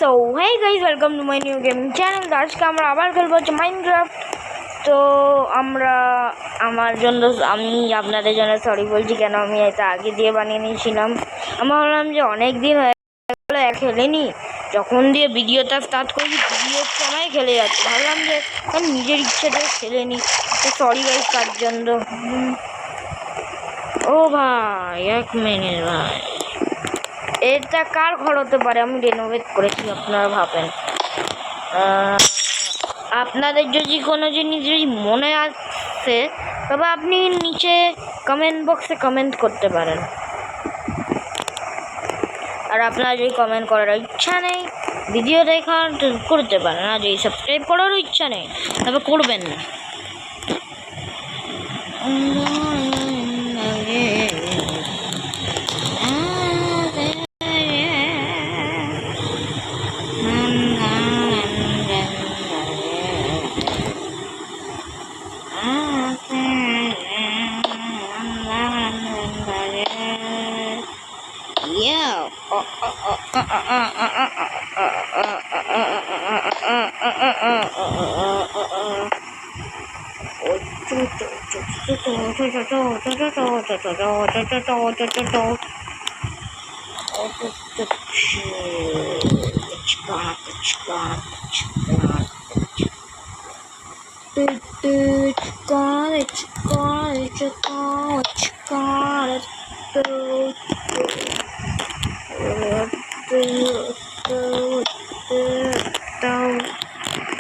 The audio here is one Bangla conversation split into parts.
So hey guys, welcome to my new gaming channel. আজকে আমরা আবার খেলবো হচ্ছে মাইনক্রাফট। তো আমি আপনাদের জন্য সরি বলছি, কেন আমি এটা আগে দিয়ে বানিয়ে নিয়েছিলাম। আমি ভাবলাম যে অনেক দিন হয়ে গেলো খেলিনি, যখন দিয়ে ভিডিওটা স্টার্ট করি ভিডিওর সময় খেলে যাচ্ছে, ভাবলাম যে আমি নিজের ইচ্ছেতে খেলে নিই। তো সরি গাইজ তার জন্য। ও ভাই, এক মিনিট ভাই, এটা কার ঘর হতে পারে? আমি রেনোভেট করেছি, আপনারা ভাবেন। আপনাদের যদি কোনো জিনিস যদি মনে আসে তবে আপনি নিচে কমেন্ট বক্সে কমেন্ট করতে পারেন। আর আপনার যদি কমেন্ট করার ইচ্ছা নেই, ভিডিও দেখার করতে পারেন। আর যদি সাবস্ক্রাইব করারও ইচ্ছা নেই তবে করবেন না।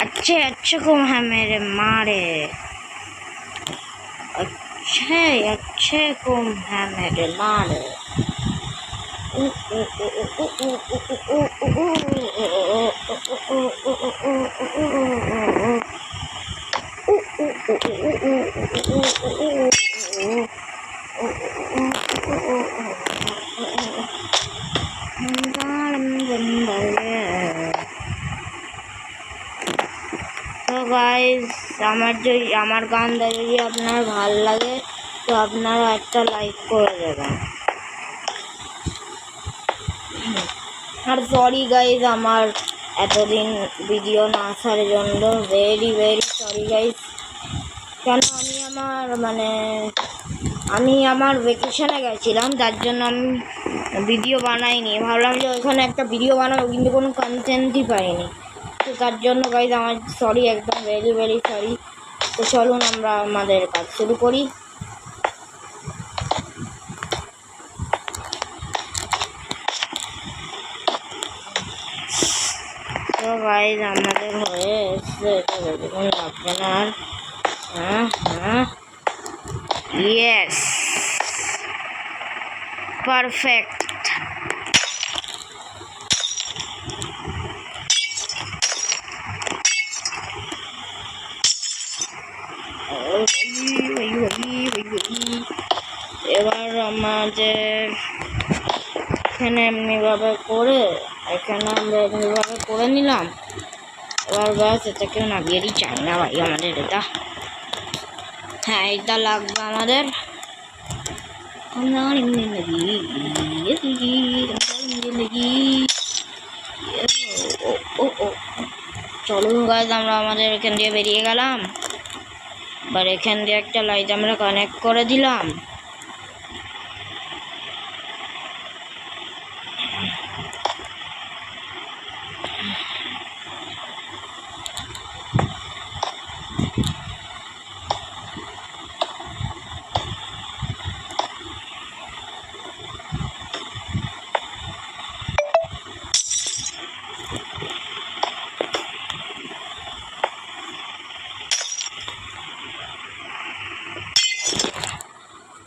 अच्छे को है मेरे मारे, अच्छे को है मेरे मारे। তো গাইজ, আমার গানটা যদি আপনার ভাল লাগে তো আপনারা একটা লাইক করে দেবেন। আর সরি গাইজ আমার এতদিন ভিডিও না আসার জন্য, ভেরি সরি গাইজ। কেন আমি আমার ভ্যাকেশনে গেছিলাম, তার জন্য আমি ভিডিও বানাইনি। ভাবলাম যে ওইখানে একটা ভিডিও বানাবো, কিন্তু কোনো কন্টেন্টই পাইনি। তো তার জন্য গাইজ আমার সরি, একদম ভেরি সরি। তো চলুন আমরা আমাদের কাজ শুরু করি। তো গাইজ আমাদের হয়ে এসছে, এটা দেখুন আপনার। Yes, perfect. এবার আমাদের এখানে এমনিভাবে করে নিলাম। এবার ব্যাস, এটাকে নামিয়ে চাই না ভাই আমাদের এটা। হ্যাঁ, এটা লাগবে আমাদের। চলুন গাইজ, আমরা আমাদের এখান দিয়ে বেরিয়ে গেলাম। এবার এখান দিয়ে একটা লাইট আমরা কানেক্ট করে দিলাম।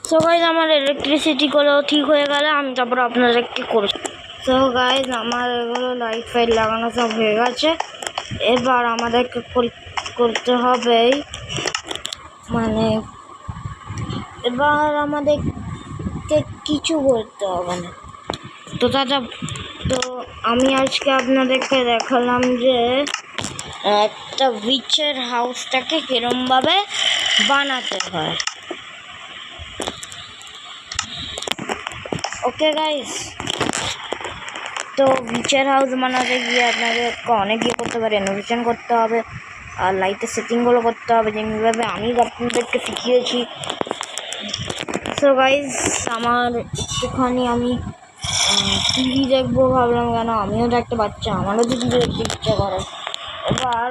সো গাইজ আমার ইলেকট্রিসিটি গুলো ঠিক হয়ে গেলে আমি তারপর আপনাদেরকে করছি। সো গাইজ আমার এগুলো লাইট ফাইট লাগানো সব হয়ে গেছে। এবার আমাদেরকে করতে হবে, এবার আমাদেরকে কিছু করতে হবে না। তো আমি আজকে আপনাদেরকে দেখালাম যে একটা উইচের হাউসটাকে কিরমভাবে বানাতে হয়। ওকে গাইস, তো বিচের হাউস বানাতে গিয়ে আপনাকে অনেক ইয়ে করতে হবে, রেনোভেশন করতে হবে আর লাইটের সেটিংগুলো করতে হবে যেভাবে আমি আপনাদেরকে শিখিয়েছি। সো গাইজ আমার একটুখানি আমি টিভি দেখবো ভাবলাম, কেন আমিও তো একটা বাচ্চা, আমারও তো টিভি দেখতে ইচ্ছে করে। এবার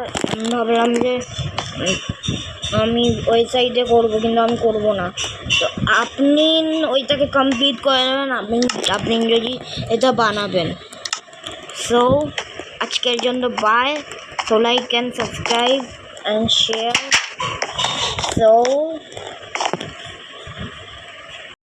ভাবলাম যে আমি ওই সাইডে করবো, কিন্তু আমি করবো না। তো আপনি ওইটাকে কমপ্লিট করে নেবেন আপনি যদি এটা বানাবেন। সো আজকের জন্য bye. So like and subscribe and share. So